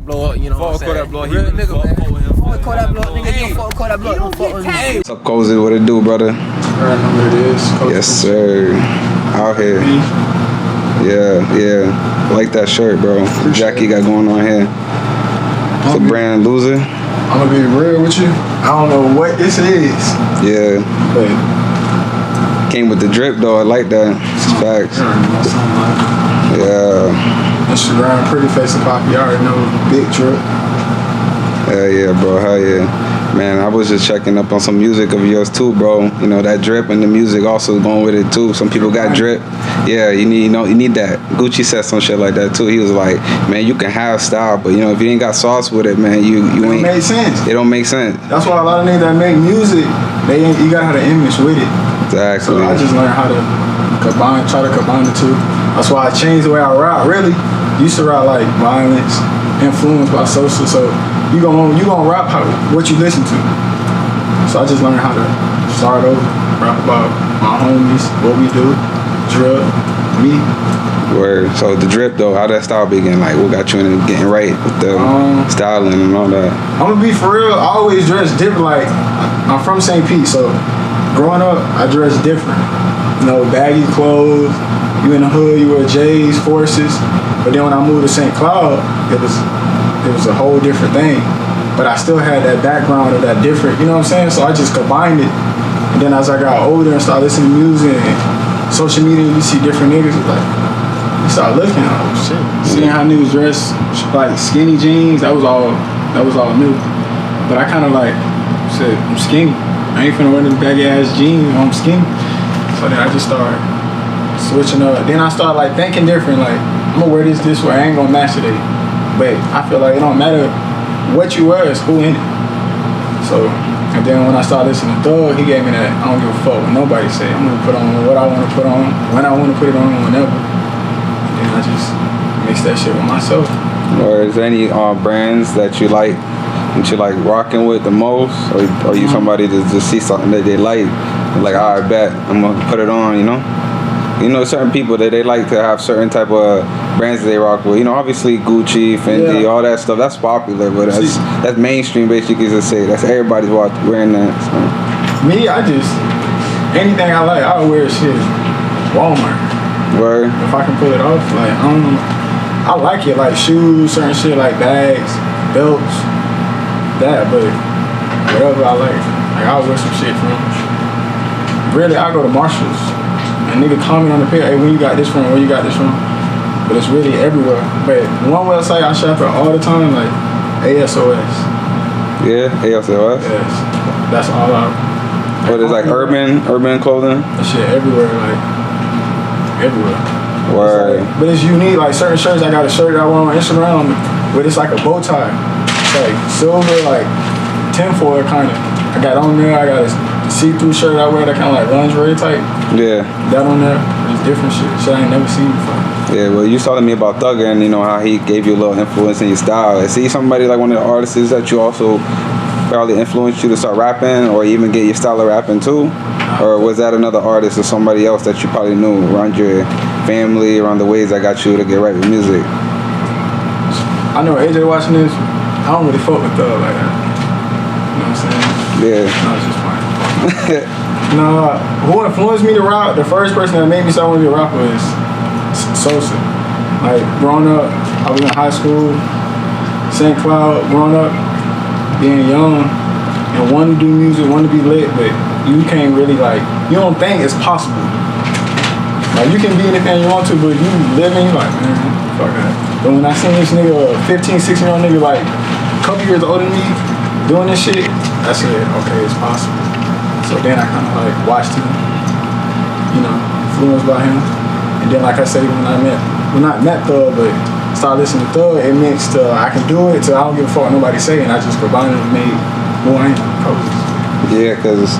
Blow up, you know what I'm saying? Blow up, real nigga, man. Fuck that blow up, nigga. You don't fuck that blow up, don't fuck with me. What's up, Kozus? What it do, brother? I know what it is. Kozus. Yes, sir. Out here. Yeah. Like that shirt, bro. Jackie got going on here. It's a brand loser. I'm gonna be real with you. I don't know what this is. Yeah. But came with the drip, though. I like that. It's facts. Yeah. Instagram, pretty face of pop. You already know. Big drip. Hell yeah, bro. Hell yeah. Man, I was just checking up on some music of yours too, bro. You know, that drip and the music also going with it too. Some people got drip. Yeah, you need that. Gucci said some shit like that too. He was like, man, you can have style, but if you ain't got sauce with it, man, you ain't. It don't make sense. It don't make sense. That's why a lot of niggas that make music, you gotta have the image with it. Exactly. So I just learned how to try to combine the two. That's why I changed the way I rap. Really, used to rap like Violence, Influence by Sosa. So you gonna rap what you listen to. So I just learned how to start over, rap about my homies, what we do, drip, me. Word. So the drip though, how that style begin? Like, what got you in getting right with the styling and all that? I'm gonna be for real. I always dress different. Like, I'm from St. Pete, so growing up, I dressed different. Baggy clothes. You in the hood, you wear J's, Forces. But then when I moved to St. Cloud, it was a whole different thing. But I still had that background of that different, you know what I'm saying? So I just combined it. And then as I got older and started listening to music and social media, you see different niggas, it's like, you start looking, oh shit. Seeing how niggas dress, like skinny jeans, that was all new. But I kind of like said, I'm skinny. I ain't finna wear them baggy ass jeans, I'm skinny. So then I just started switching up. Then I started like thinking different, like, I'm gonna wear this way, I ain't gonna match today. But I feel like it don't matter what you wear, it's who in it. So, and then when I started listening to Thug, he gave me that, I don't give a fuck what nobody say. I'm gonna put on what I wanna put on, when I wanna put it on, whenever. And then I just mix that shit with myself. Or is there any brands that you like rocking with the most? Or are you somebody to just see something that they like I bet I'm gonna put it on, certain people that they like to have certain type of brands that they rock with. Obviously Gucci, Fendi, all that stuff, that's popular, but that's mainstream basically to say. That's everybody's wearing that. So. Me, I just, anything I like, I'll wear shit. Walmart. Word. If I can pull it off, like, I like it, like shoes, certain shit, like bags, belts, that, but whatever I like I'll wear some shit from. Really, I go to Marshalls. And nigga comment on the page, hey, where you got this from? Where you got this from? But it's really everywhere. But one website I shop at all the time, like ASOS. Yeah, ASOS? Yes. That's all I. What is like urban clothing? That shit everywhere, like everywhere. Word. Like, but it's unique, like certain shirts. I got a shirt that I wear on Instagram, but it's like a bow tie. It's like silver, like tinfoil kind of. I got on there. I got a see-through shirt I wear that kind of like lingerie type. Yeah. That on there. It's different shit I ain't never seen before. Yeah, well, you telling me about Thugger and how he gave you a little influence in your style. Is he somebody like one of the artists that you also probably influenced you to start rapping or even get your style of rapping too? Or was that another artist or somebody else that you probably knew around your family, around the ways that got you to get right with music? I know AJ watching this, I don't really fuck with Thug like that. You know what I'm saying? Yeah. No, it's just fine. No, who influenced me to rap, the first person that made me start wanting to be a rapper is Sosa. Like, growing up, I was in high school, St. Cloud, growing up, being young, and wanting to do music, wanting to be lit, but you can't really, you don't think it's possible. Like, you can be anything you want to, but you living, like, man, fuck that. But when I seen this nigga, 15, 16-year-old nigga, like, a couple years older than me, doing this shit, I said, okay, it's possible. So then I kind of watched him, influenced by him. And then like I said, when I met Thug, but started listening to Thug, it mixed to I can do it to I don't give a fuck what nobody saying. I just combined it and made who I am, Kozus. Yeah, because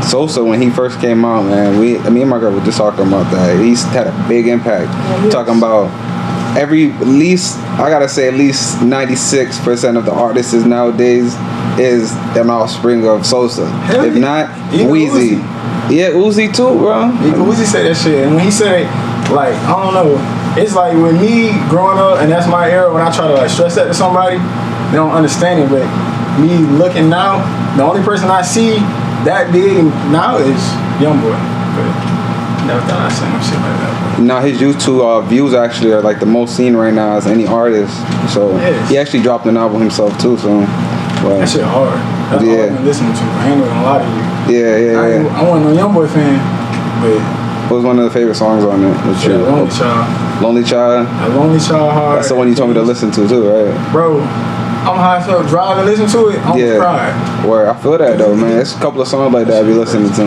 Sosa, when he first came out, man, me and my girl were just talking about that. He had a big impact. Yes. Talking about at least 96% of the artists nowadays is an offspring of Sosa. Hell if not, Weezy. Yeah, Uzi too, bro. Uzi said that shit. And when he said, I don't know, it's like with me growing up, and that's my era. When I try to like stress that to somebody, they don't understand it. But me looking now, the only person I see that big now is YoungBoy. But never thought I'd say no shit like that. Now his YouTube views actually are like the most seen right now as any artist. So he actually dropped an album himself too. So that shit hard. That's all I've been listening to. I ain't gonna lie to you. Yeah. I wasn't no YoungBoy fan, but what was one of the favorite songs on it? Lonely Child. Lonely Child? Lonely Child hard. That's the one you told me to listen to too, right? Bro, I'm high as fuck. Drive and listen to it, I'm crying. Where I feel that though, man. There's a couple of songs like that I be listening to.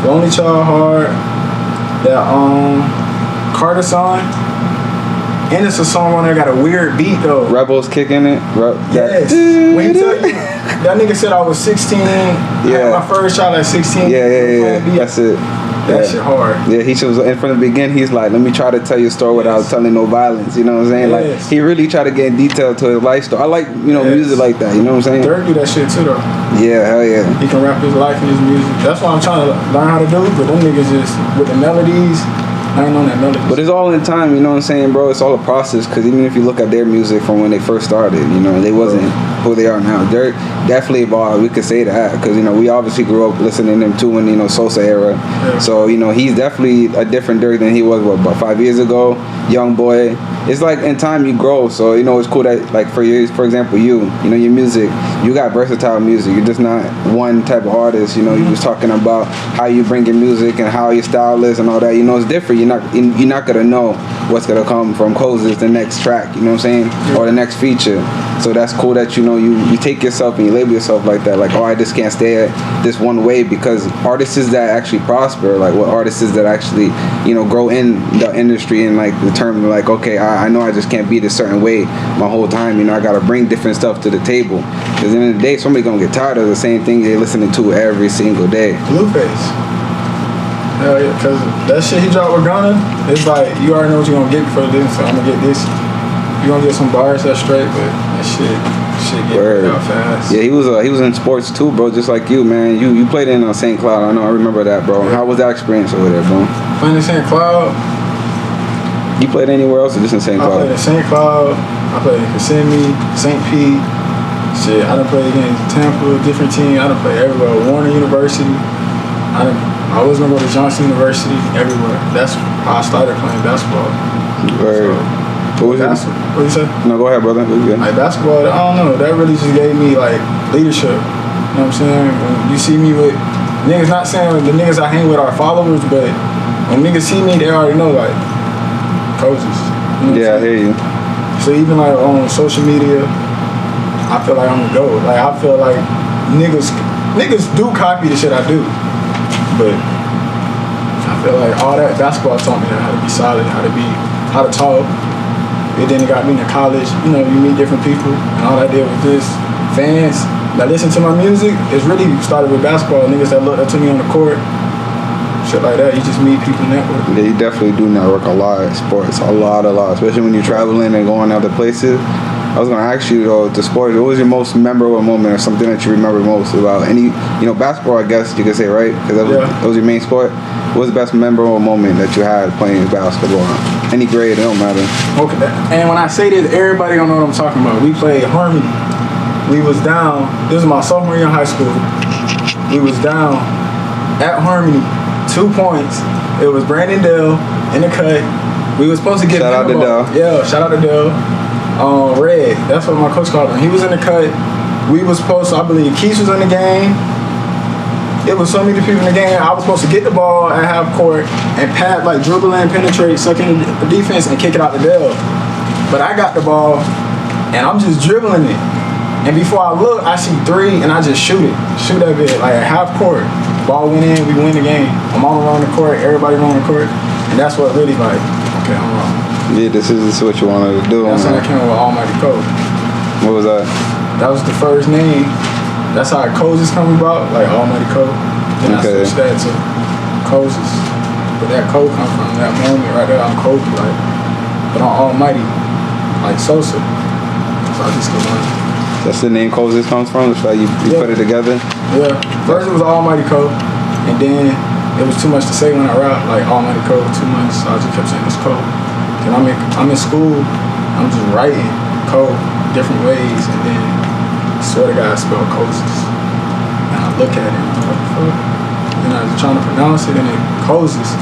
Lonely Child hard. That Carter song. And it's a song on there got a weird beat though. Rebels kicking it. Yes. When he tell you, that nigga said I was 16. I had my first child at 16. Yeah. That's it. That shit hard. Yeah, he was, and from the beginning, he's like, let me try to tell you a story without telling no violence. You know what I'm saying? Like, he really tried to get in detail to his life story. I like, music like that. You know what I'm saying? Dirk do that shit too, though. Yeah, hell yeah. He can rap his life and his music. That's what I'm trying to learn how to do. But them niggas just, with the melodies, I ain't on that melody. But it's all in time, you know what I'm saying, bro? It's all a process, because even if you look at their music from when they first started, they wasn't who they are now. Dirk definitely evolved, we could say that, because, we obviously grew up listening to him too in, Sosa era. Yeah. So, he's definitely a different Dirk than he was, about 5 years ago. Young boy. It's like in time you grow, so, it's cool that, like, for example, your music, you got versatile music. You're just not one type of artist, you're just talking about how you bring your music and how your style is and all that, it's different. You're not gonna know what's gonna come from Kozus, the next track, you know what I'm saying, or the next feature. So that's cool that you take yourself and you label yourself like that, like, I just can't stay at this one way, because artists that actually prosper, like what artists that actually grow in the industry and like determine like, okay, I know I just can't be this certain way my whole time, I gotta bring different stuff to the table, because at the end of the day somebody's gonna get tired of the same thing they're listening to every single day. Blueface. Hell yeah, because that shit he dropped with Ghana, it's like, you already know what you're going to get for this, so I'm going to get this. You're going to get some bars that's straight, but that shit get out fast. Yeah, he was in sports too, bro, just like you, man. You played in St. Cloud, I remember that, bro. Yeah. How was that experience over there, bro? Playing in St. Cloud. You played anywhere else or just in St. Cloud? I played in St. Cloud, I played in Kissimmee, St. Pete. Shit, I done played against Tampa, different team. I done played everywhere. Warner University. I was gonna go to Johnson University, everywhere. That's how I started playing basketball. Right. So, what you say? No, go ahead, brother. Like basketball, I don't know. That really just gave me like leadership. You know what I'm saying? When you see me with niggas, not saying the niggas I hang with are followers, but when niggas see me, they already know like Kozus. I hear you. So even like on social media, I feel like I'm a GOAT. Like I feel like niggas do copy the shit I do. But I feel like all that basketball taught me how to be solid, how to talk. And then it got me into college. You meet different people, and all I did was this. Fans that listen to my music, it's really started with basketball. Niggas that looked up to me on the court, shit like that. You just meet people, network. Yeah, you definitely do network a lot in sports, a lot, especially when you're traveling and going other places. I was gonna ask you though, the sport, what was your most memorable moment or something that you remember most about any, basketball, I guess you could say, right? Because that was your main sport. What was the best memorable moment that you had playing basketball? Any grade, it don't matter. Okay, and when I say this, everybody don't know what I'm talking about. We played Harmony. We was down, this was my sophomore year in high school. We was down at Harmony, 2 points. It was Brandon Dell in the cut. We was supposed to get shout out to Dell. Yeah, shout out to Dell. Red, that's what my coach called him. He was in the cut. We was supposed to, I believe Keef was in the game. It was so many people in the game. I was supposed to get the ball at half court and pat, like dribble and penetrate, suck in the defense and kick it out to Dell. But I got the ball and I'm just dribbling it. And before I look, I see three and I just shoot it. Shoot that bit, like at half court. Ball went in, we win the game. I'm all around the court, everybody around the court. And that's what really like, okay, I'm wrong. Yeah, this is what you wanted to do. That's when I came up with Almighty Code. What was that? That was the first name. That's how Kozus come about, like Almighty Code. Then I switched that to Kozus. But that code come from that moment right there. I'm Kobe, like. But I'm Almighty, like Sosa. So I just go on. That's the name Kozus comes from? That's why you put it together? Yeah. First it was Almighty Code, and then it was too much to say when I rap, like Almighty Code, too much. So I just kept saying it's Code. And I'm in school, I'm just writing code different ways, and then I swear to God I spell Kozus. And I look at it and I'm like, what the fuck? And I was trying to pronounce it, and then Kozus.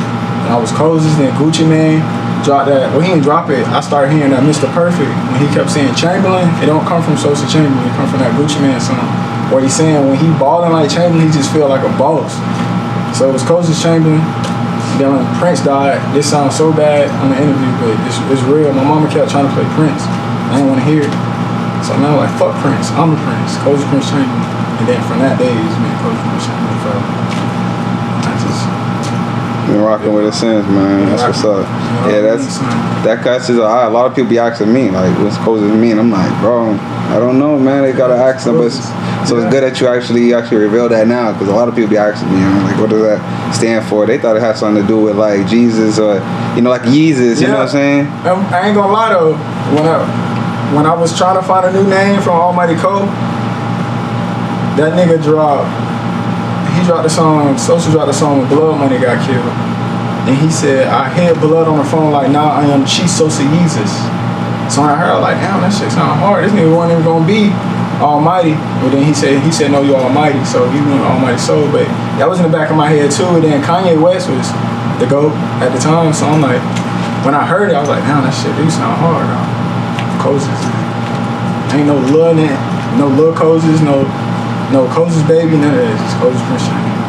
And I was Kozus, then Gucci Mane dropped that. Well, he didn't drop it. I started hearing that Mr. Perfect when he kept saying Chamberlain. It don't come from Sosa Chamberlain. It come from that Gucci Mane song. Where he's saying when he balling like Chamberlain, he just feel like a boss. So it was Kozus Chamberlain. Then when Prince died, this sounds so bad on the interview, but it's real. My mama kept trying to play Prince. I didn't want to hear it. So now I'm like, fuck Prince. I'm the Prince. Kozus Prince Chamberlain. And then from that day, it's been Kozus Prince Chamberlain forever. I just... Been rocking with it since, man. That's what's up. Yeah, that cuts is a lot of people be asking me, like, what's Kozus mean? I'm like, bro, I don't know, man. They gotta ask them, but so it's good that you actually reveal that now, because a lot of people be asking me, like, what does that stand for? They thought it had something to do with like Jesus or like Yeezus, you know what I'm saying? I ain't gonna lie though, when I was trying to find a new name from Almighty Cole, that nigga dropped the song, Social dropped the song when Blood Money got killed. And he said, I hear Blood on the phone like, now I am Chief Sosa Yeezus. So when I heard, I was like, damn, that shit sound hard. This nigga wasn't even gonna be Almighty. But then he said, no, you're Almighty. So he went Almighty Soul. But that was in the back of my head too. And then Kanye West was the GOAT at the time. So I'm like, when I heard it, I was like, damn, that shit do sound hard. Kozus. Ain't no Lil Kozus, no Kozus baby, none of that. Just Kozus Prince Chamberlain.